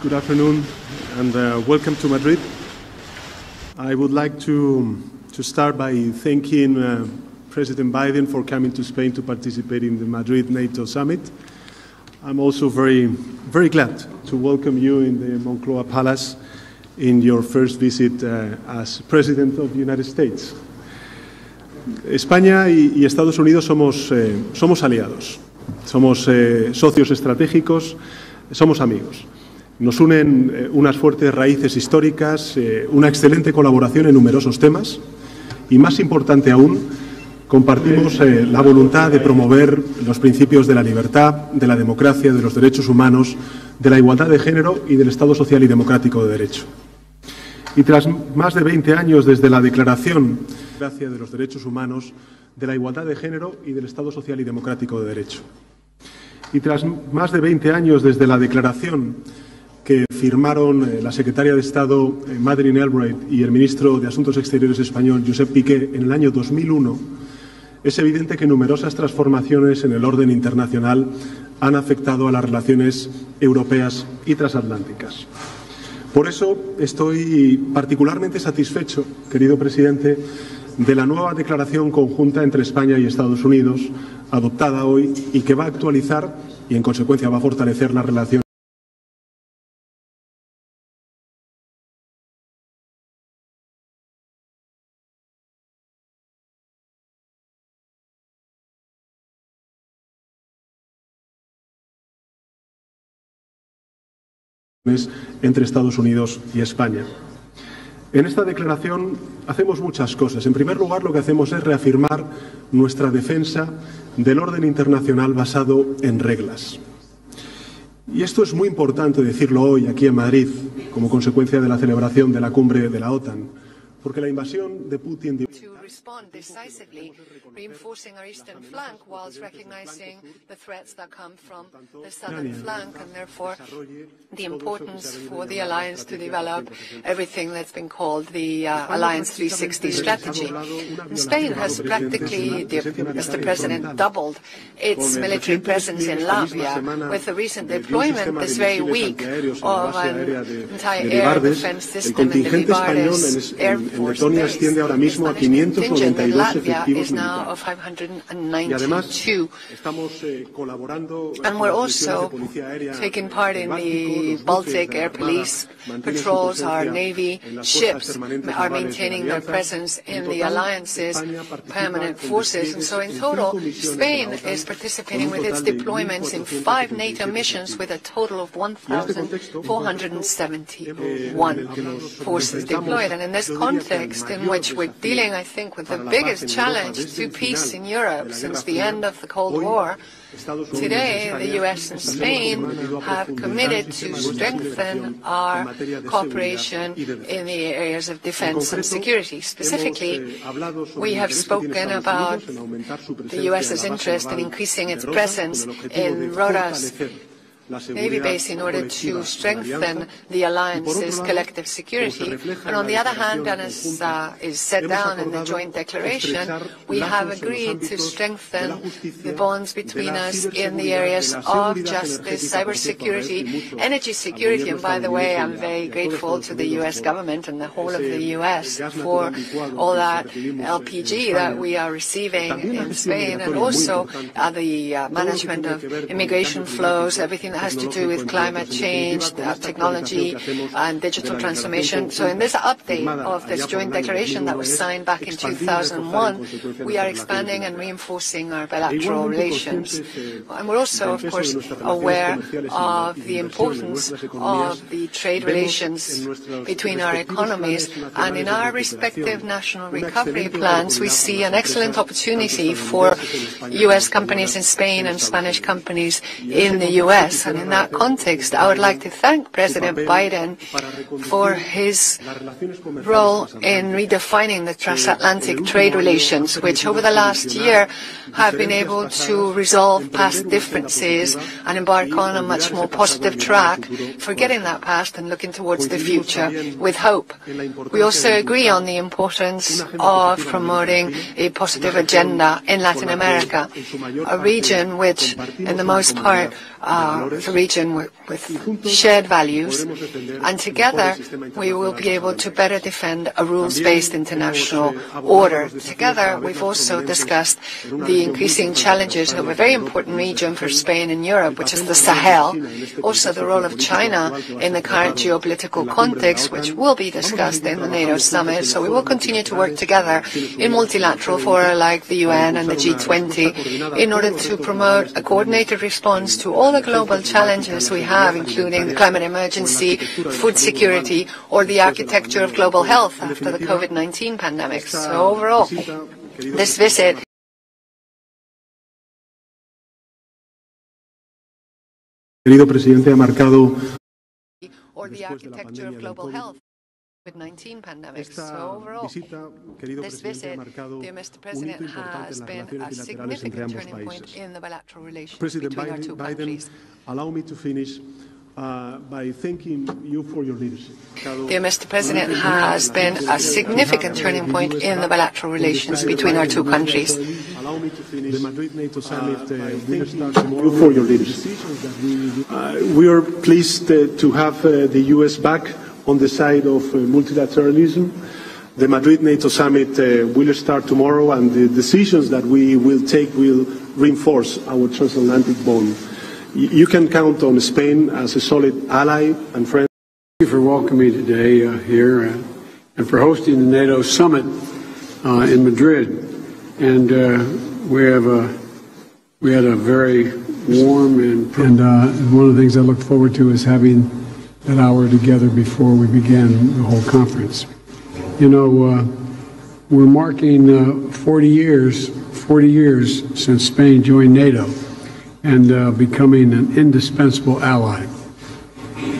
Good afternoon and welcome to Madrid. I would like to start by thanking President Biden for coming to Spain to participate in the Madrid NATO Summit. I'm also very glad to welcome you in the Moncloa Palace in your first visit as President of the United States. España y Estados Unidos somos aliados, somos socios estratégicos, somos amigos. Nos unen unas fuertes raíces históricas, una excelente colaboración en numerosos temas y, más importante aún, compartimos la voluntad de promover los principios de la libertad, de la democracia, de los derechos humanos, de la igualdad de género y del Estado social y democrático de derecho. Y tras más de 20 años desde la Declaración de los Derechos Humanos, de la igualdad de género y del Estado social y democrático de derecho. Y tras más de 20 años desde la Declaración que firmaron la secretaria de Estado Madeleine Albright y el ministro de Asuntos Exteriores español Josep Piqué en el año 2001, es evidente que numerosas transformaciones en el orden internacional han afectado a las relaciones europeas y transatlánticas. Por eso estoy particularmente satisfecho, querido presidente, de la nueva declaración conjunta entre España y Estados Unidos, adoptada hoy y que va a actualizar y, en consecuencia, va a fortalecer las relaciones entre Estados Unidos y España. En esta declaración hacemos muchas cosas. En primer lugar, lo que hacemos es reafirmar nuestra defensa del orden internacional basado en reglas. Y esto es muy importante decirlo hoy aquí en Madrid, como consecuencia de la celebración de la cumbre de la OTAN, porque la invasión de Putin respond decisively, reinforcing our eastern flank whilst recognizing the threats that come from the southern flank and therefore the importance for the alliance to develop everything that's been called the Alliance 360 strategy. And Spain has practically, Mr. President, doubled its military presence in Latvia with the recent deployment this very week of an entire air defense system in the Vivardes Air Force Base. Contingent in Latvia is now of 592. And we're also taking part in the Baltic Air Police patrols. Our Navy ships are maintaining their presence in the alliance's permanent forces. And so in total, Spain is participating with its deployments in 5 NATO missions with a total of 1,471 forces deployed. And in this context in which we're dealing, I think, with the biggest challenge to peace in Europe since the end of the Cold War, today the US and Spain have committed to strengthen our cooperation in the areas of defense and security. Specifically, we have spoken about the US's interest in increasing its presence in Rodas Navy base in order to strengthen the alliance's collective security. And on the other hand, and as is set down in the joint declaration, we have agreed to strengthen the bonds between us in the areas of justice, cybersecurity, energy security. And by the way, I'm very grateful to the US government and the whole of the US for all that LPG that we are receiving in Spain, and also the management of immigration flows, everything that has to do with climate change, technology, and digital transformation. So in this update of this joint declaration that was signed back in 2001, we are expanding and reinforcing our bilateral relations. And we're also, of course, aware of the importance of the trade relations between our economies. And in our respective national recovery plans, we see an excellent opportunity for U.S. companies in Spain and Spanish companies in the U.S. And in that context, I would like to thank President Biden for his role in redefining the transatlantic trade relations, which over the last year have been able to resolve past differences and embark on a much more positive track, forgetting that past and looking towards the future with hope. We also agree on the importance of promoting a positive agenda in Latin America, a region which, in the most part, it's a region with shared values, and together we will be able to better defend a rules-based international order. Together, we've also discussed the increasing challenges of a very important region for Spain and Europe, which is the Sahel, also the role of China in the current geopolitical context, which will be discussed in the NATO summit. So we will continue to work together in multilateral fora like the UN and the G20 in order to promote a coordinated response to all the global challenges we have, including the climate emergency, food security, or the architecture of global health after the COVID-19 pandemic. So overall, this visit Querido presidente, ha marcado or the architecture of global health. COVID-19 pandemic. So overall, this visit, dear Mr. President, has been a significant turning point in the bilateral relations between our two countries. Allow me to finish by thanking you for your leadership. Dear Mr. President, has been a significant turning point in the bilateral relations between our two countries. Allow me to finish. The Madrid NATO summit will start tomorrow for your leadership. We are pleased to have the U.S. back on the side of multilateralism. The Madrid NATO summit will start tomorrow, and the decisions that we will take will reinforce our transatlantic bond. You can count on Spain as a solid ally and friend. Thank you for welcoming me today here and for hosting the NATO summit in Madrid. And we had a very warm and one of the things I look forward to is having that hour together before we begin the whole conference. You know, we're marking 40 years since Spain joined NATO and becoming an indispensable ally.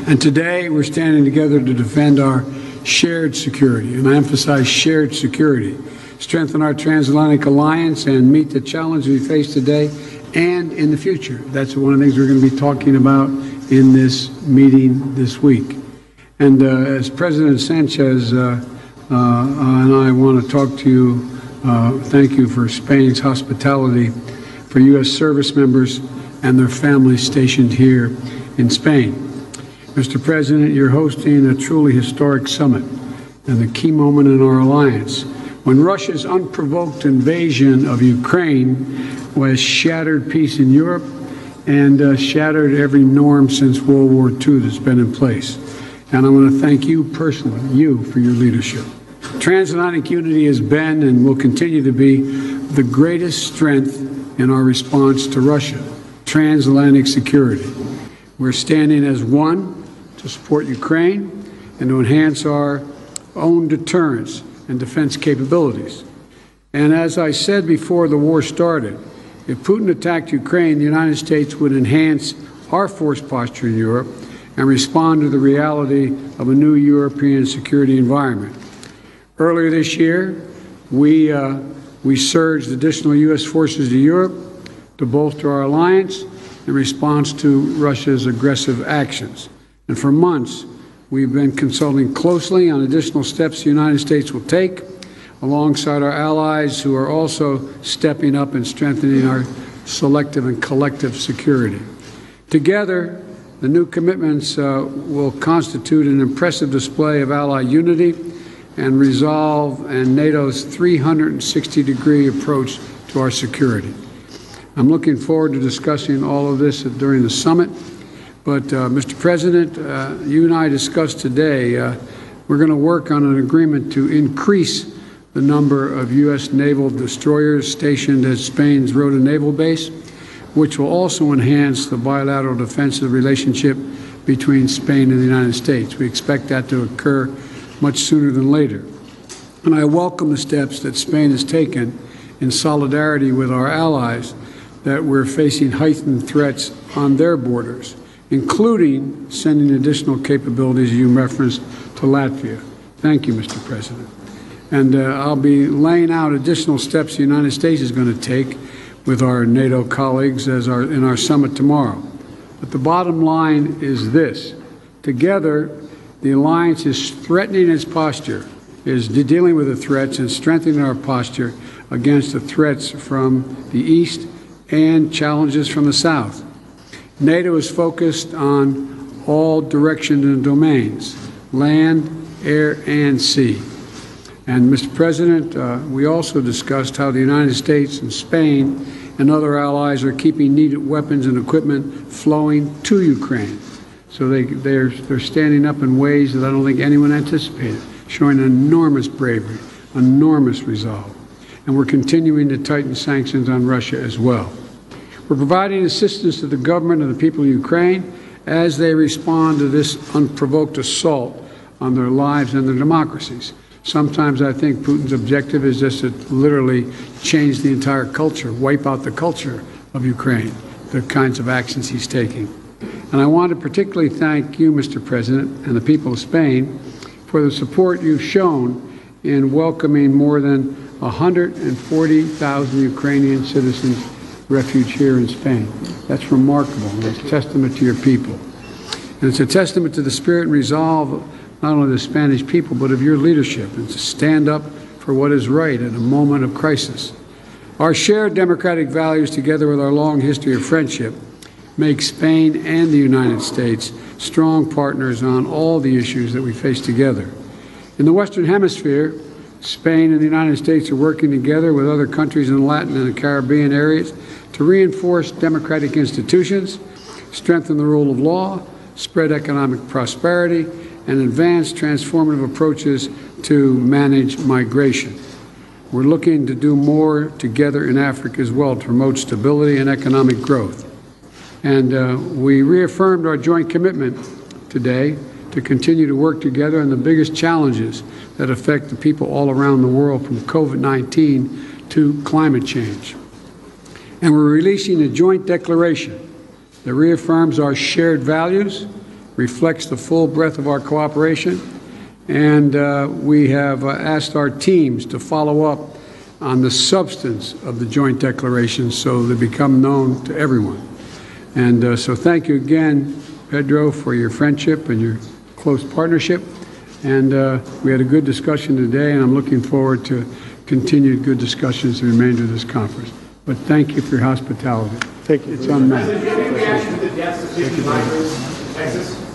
And today we're standing together to defend our shared security, and I emphasize shared security, strengthen our transatlantic alliance and meet the challenges we face today and in the future. That's one of the things we're going to be talking about in this meeting this week. And as President Sanchez and I want to talk to you, thank you for Spain's hospitality for U.S. service members and their families stationed here in Spain. Mr. President, you're hosting a truly historic summit and a key moment in our alliance when Russia's unprovoked invasion of Ukraine was shattered peace in Europe and shattered every norm since World War II that's been in place. And I want to thank you personally, you, for your leadership. Transatlantic unity has been and will continue to be the greatest strength in our response to Russia, transatlantic security. We're standing as one to support Ukraine and to enhance our own deterrence and defense capabilities. And as I said before the war started, if Putin attacked Ukraine, the United States would enhance our force posture in Europe and respond to the reality of a new European security environment. Earlier this year, we surged additional U.S. forces to Europe to bolster our alliance in response to Russia's aggressive actions. And for months, we've been consulting closely on additional steps the United States will take alongside our allies who are also stepping up and strengthening our selective and collective security. Together, the new commitments will constitute an impressive display of ally unity and resolve and NATO's 360-degree approach to our security. I'm looking forward to discussing all of this during the summit. But, Mr. President, you and I discussed today, we're going to work on an agreement to increase the number of U.S. naval destroyers stationed at Spain's Rota Naval Base, which will also enhance the bilateral defensive relationship between Spain and the United States. We expect that to occur much sooner than later. And I welcome the steps that Spain has taken in solidarity with our allies that we're facing heightened threats on their borders, including sending additional capabilities you referenced to Latvia. Thank you, Mr. President. And I'll be laying out additional steps the United States is going to take with our NATO colleagues in our summit tomorrow. But the bottom line is this. Together, the alliance is strengthening its posture, is dealing with the threats and strengthening our posture against the threats from the East and challenges from the South. NATO is focused on all directions and domains, land, air, and sea. And, Mr. President, we also discussed how the United States and Spain and other allies are keeping needed weapons and equipment flowing to Ukraine. So they're standing up in ways that I don't think anyone anticipated, showing enormous bravery, enormous resolve. And we're continuing to tighten sanctions on Russia as well. We're providing assistance to the government and the people of Ukraine as they respond to this unprovoked assault on their lives and their democracies. Sometimes I think Putin's objective is just to literally change the entire culture, wipe out the culture of Ukraine, the kinds of actions he's taking. And I want to particularly thank you, Mr. President, and the people of Spain for the support you've shown in welcoming more than 140,000 Ukrainian citizens refuge here in Spain. That's remarkable, and it's a testament to your people. And it's a testament to the spirit and resolve not only of the Spanish people, but of your leadership, and to stand up for what is right in a moment of crisis. Our shared democratic values, together with our long history of friendship, make Spain and the United States strong partners on all the issues that we face together. In the Western Hemisphere, Spain and the United States are working together with other countries in Latin and the Caribbean areas to reinforce democratic institutions, strengthen the rule of law, spread economic prosperity, and advance transformative approaches to manage migration. We're looking to do more together in Africa as well to promote stability and economic growth. And we reaffirmed our joint commitment today to continue to work together on the biggest challenges that affect the people all around the world, from COVID-19 to climate change. And we're releasing a joint declaration that reaffirms our shared values, reflects the full breadth of our cooperation, and we have asked our teams to follow up on the substance of the joint declaration so they become known to everyone. And so thank you again, Pedro, for your friendship and your close partnership. And we had a good discussion today, and I'm looking forward to continued good discussions the remainder of this conference. But thank you for your hospitality. Thank you. It's unmatched. President, do you have any reaction to the deaths of 50 migrants in Texas?